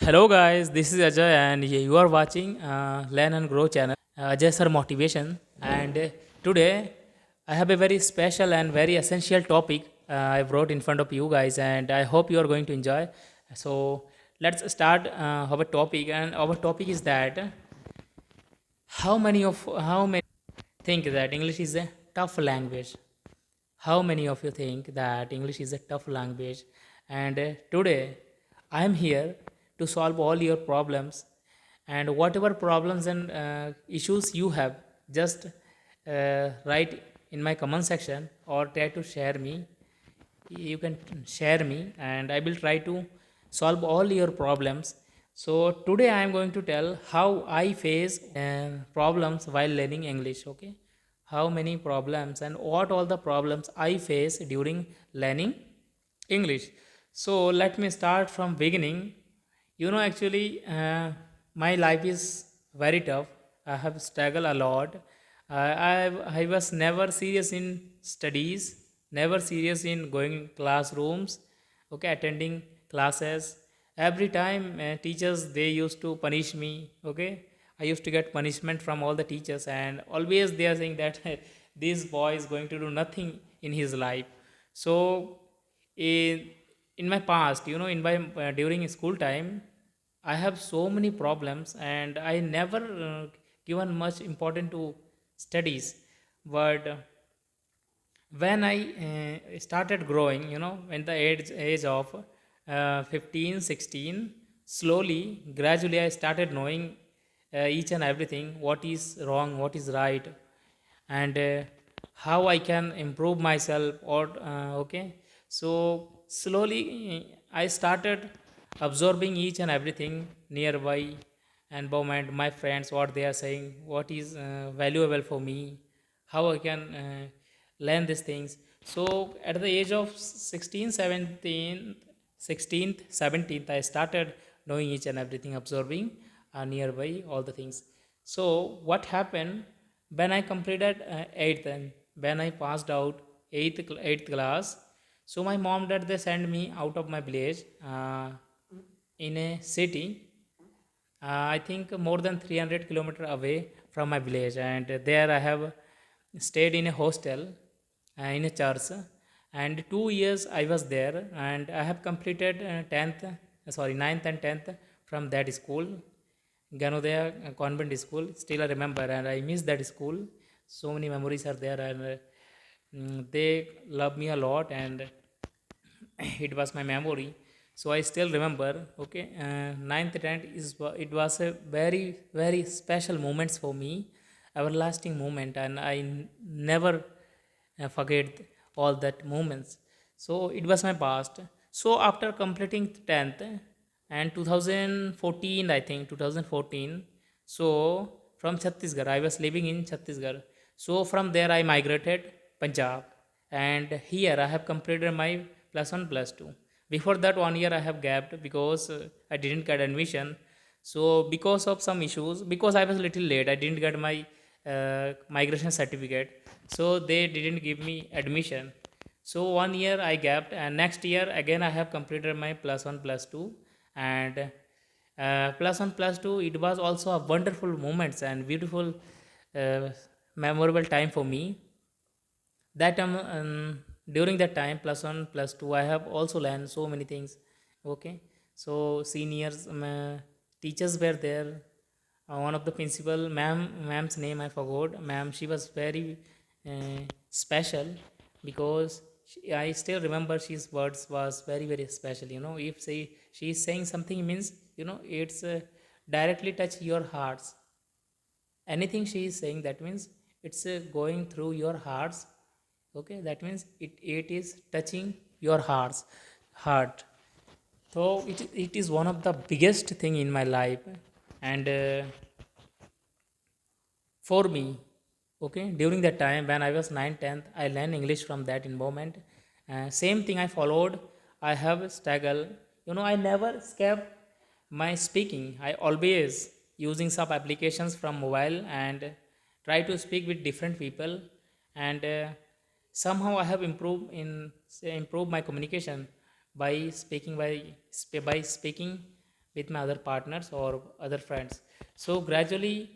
Hello guys, this is Ajay and you are watching Learn and Grow channel, Ajay Sir Motivation. And today I have a very special and very essential topic I brought in front of you guys, and I hope you are going to enjoy. So let's start our topic, and our topic is that how many think that English is a tough language? How many of you think that English is a tough language? And today I am here to solve all your problems, and whatever problems and issues you have, just write in my comment section or try to share me. You can share me and I will try to solve all your problems. So today I am going to tell how I face problems while learning English. Okay, how many problems and what all the problems I face during learning English. So let me start from beginning. Actually, my life is very tough. I have struggled a lot. I was never serious in studies, never serious in going classrooms, okay, attending classes. Every time teachers, they used to punish me, okay. I used to get punishment from all the teachers, and always they are saying that this boy is going to do nothing in his life. So in, in my past, in my during school time, I have so many problems, and I never given much important to studies. But when I started growing, when the age of 15, 16, slowly, gradually, I started knowing each and everything, what is wrong, what is right, and how I can improve myself. Or okay, so slowly I started absorbing each and everything nearby environment, my friends, what they are saying, what is valuable for me, how I can learn these things. So at the age of 16, 17, 16th, 17th, I started knowing each and everything, absorbing nearby all the things. So what happened when I completed 8th, and when I passed out 8th class? So my mom dad, they sent me out of my village in a city, I think more than 300 kilometer away from my village, and there I have stayed in a hostel, in a church, and 2 years I was there, and I have completed 10th, sorry, ninth and 10th from that school, Ganodaya Convent School. Still I remember, and I miss that school. So many memories are there, and they love me a lot, and it was my memory. So I still remember. Okay, ninth tenth it was a very very special moments for me, everlasting moment, and never forget all that moments. So it was my past. So after completing 10th and 2014, I think 2014, so from Chhattisgarh, I was living in Chhattisgarh. So from there I migrated Punjab, and here I have completed my plus one plus two. Before that, 1 year I have gapped because I didn't get admission. So because of some issues, because I was little late, I didn't get my migration certificate, so they didn't give me admission. So 1 year I gapped, and next year again I have completed my plus one plus two. And plus one plus two, it was also a wonderful moments and beautiful uh, memorable time for me. That during that time, plus one plus two, I have also learned so many things. Okay, so seniors, teachers were there. One of the principal, ma'am's name I forgot. Ma'am, she was very special, because I still remember she's words was very very special. If say she is saying something, means it's directly touch your hearts. Anything she is saying, that means it's going through your hearts. Okay, that means it is touching your heart. So it is one of the biggest thing in my life. And for me, okay, during that time when I was 9th 10th, I learned English from that environment. Same thing I followed. I have struggled. I never escaped my speaking. I always using some applications from mobile and try to speak with different people. And somehow I have improved improved my communication by speaking with my other partners or other friends. So gradually,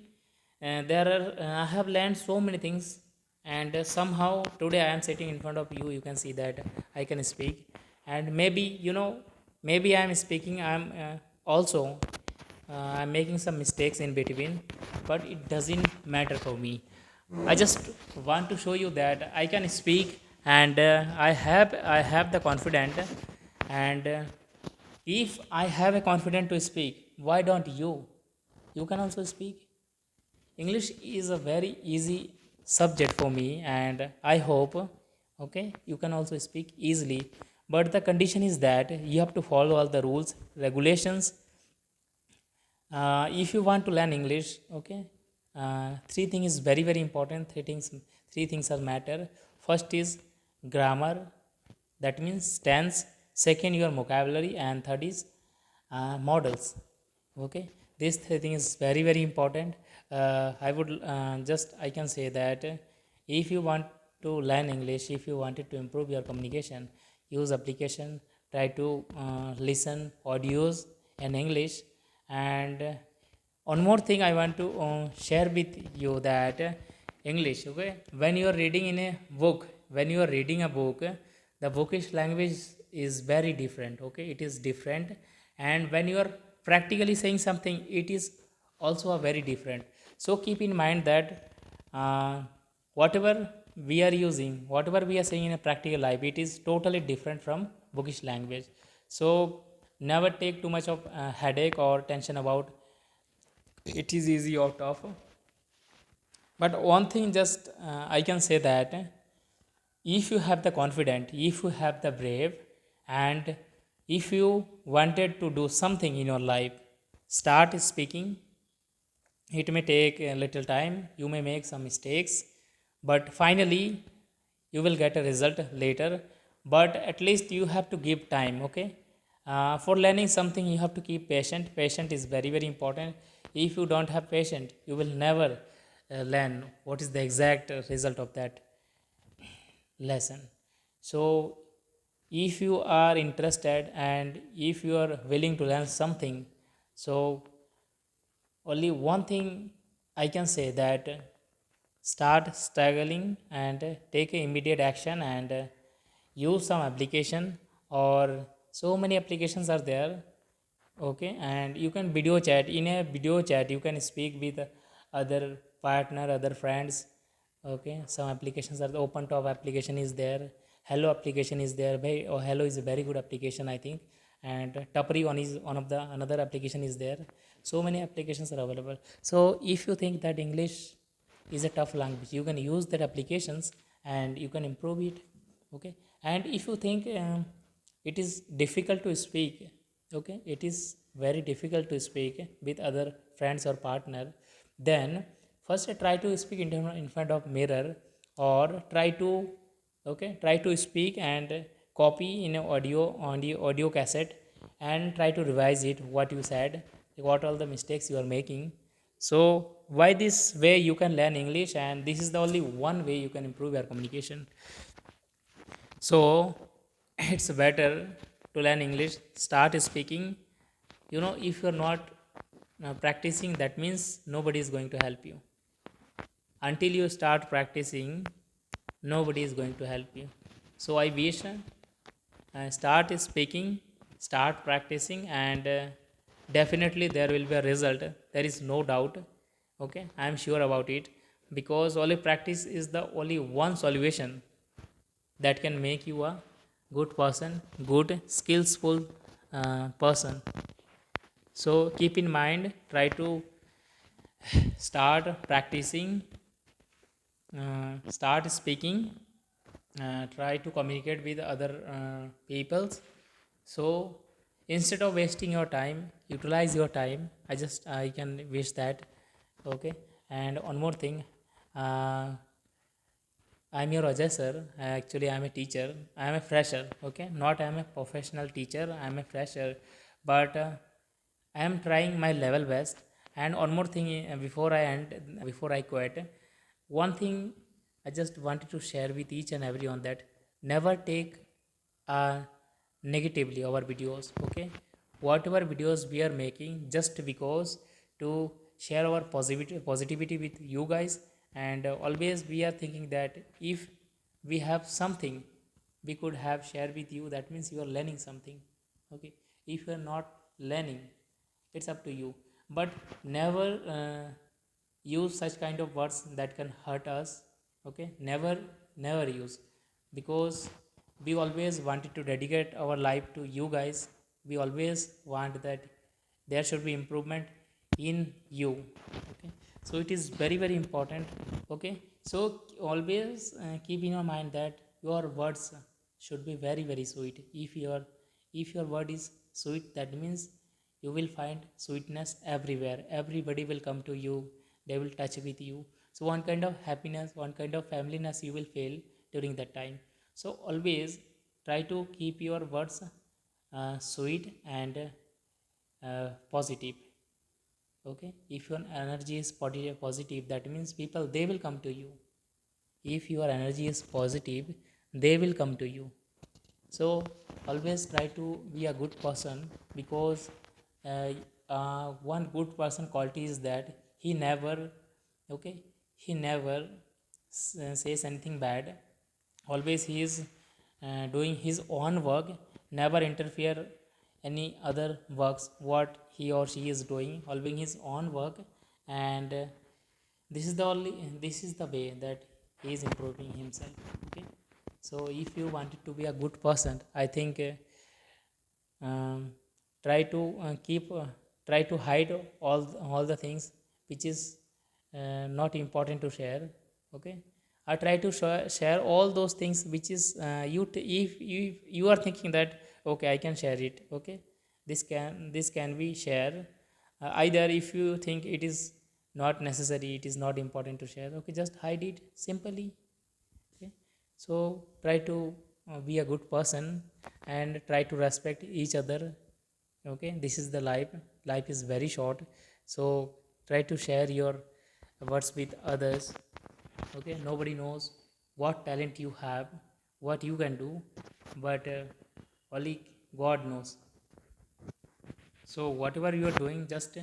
there are I have learned so many things, and somehow today I am sitting in front of you. You can see that I can speak, and maybe maybe I am speaking. I am also I'm making some mistakes in between, but it doesn't matter for me. I just want to show you that I can speak, and I have the confidence, and if I have a confidence to speak, why don't you? You can also speak. English is a very easy subject for me, and I hope okay you can also speak easily. But the condition is that you have to follow all the rules, regulations, if you want to learn English, okay, three things is very very important. Three things are matter. First is grammar, that means tense. Second, your vocabulary, and third is models. Okay, these three things is very very important. I would just I can say that if you want to learn English, if you wanted to improve your communication, use application, try to listen audios in English. And one more thing I want to share with you that English, okay, when you are reading in a book, when you are reading a book, the bookish language is very different. Okay, it is different. And when you are practically saying something, it is also a very different. So keep in mind that whatever we are using, whatever we are saying in a practical life, it is totally different from bookish language. So never take too much of headache or tension about it is easy or tough. But one thing just I can say that if you have the confident, if you have the brave, and if you wanted to do something in your life, start speaking. It may take a little time, you may make some mistakes, but finally you will get a result later. But at least you have to give time, okay? For learning something, you have to keep patient. Patient is very, very important. If you don't have patience, you will never learn what is the exact result of that lesson. So, if you are interested and if you are willing to learn something, so only one thing I can say that start struggling and take immediate action and use some application, or so many applications are there. Okay, and you can video chat. In a video chat you can speak with other partner, other friends. Okay, some applications are the open top application is there, hello application is there. Hello is a very good application I think. And Tapri one is one of the another application is there. So many applications are available. So if you think that English is a tough language, you can use that applications and you can improve it. Okay, and if you think it is difficult to speak, okay, it is very difficult to speak with other friends or partner, then first try to speak in front of mirror, or try to okay, try to speak and copy in a audio cassette, and try to revise it what you said, what all the mistakes you are making. So why this way you can learn English, and this is the only one way you can improve your communication. So it's better to learn English, start speaking. If you're not practicing, that means nobody is going to help you. Until you start practicing, nobody is going to help you. So I wish start speaking, start practicing, and definitely there will be a result. There is no doubt. Okay, I am sure about it, because only practice is the only one solution that can make you a good person, good skillful person. So keep in mind, try to start practicing, start speaking, try to communicate with other peoples. So instead of wasting your time, utilize your time. I can wish that. Okay, and one more thing, uh, I'm your Ajay sir. Actually, I'm a teacher. I'm a fresher. Okay, not I'm a professional teacher. I'm a fresher, but I am trying my level best. And one more thing, before I quit, one thing I just wanted to share with each and everyone, that never take negatively our videos. Okay, whatever videos we are making just because to share our positivity with you guys. And always we are thinking that if we have something we could have shared with you, that means you are learning something. Okay, if you are not learning, it's up to you. But never use such kind of words that can hurt us. Okay, never use, because we always wanted to dedicate our life to you guys. We always want that there should be improvement in you. Okay, so it is very very important. Okay, so always keep in your mind that your words should be very very sweet. If your word is sweet, that means you will find sweetness everywhere. Everybody will come to you, they will touch with you. So one kind of happiness, one kind of familyness you will feel during that time. So always try to keep your words sweet and positive. Okay, if your energy is positive, that means people they will come to you. If your energy is positive, they will come to you. So always try to be a good person, because uh, one good person quality is that he never, okay, he never says anything bad. Always he is doing his own work, never interfere any other works what he or she is doing, always his own work. And this is the way that he is improving himself. Okay, so if you wanted to be a good person, I think try to keep try to hide all the things which is not important to share. Okay, I try to share all those things which is if you are thinking that okay I can share it. Okay, this can be share. Either if you think it is not necessary, it is not important to share, okay, just hide it simply. Okay, so try to be a good person and try to respect each other. Okay, this is the life is very short. So try to share your words with others. Okay, nobody knows what talent you have, what you can do, but only God knows. So whatever you are doing, just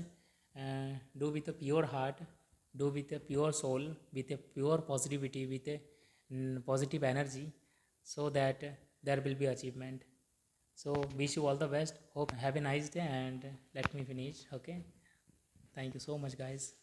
do with a pure heart, do with a pure soul, with a pure positivity, with a positive energy, so that there will be achievement. So wish you all the best. Hope have a nice day, and let me finish. Okay, thank you so much, guys.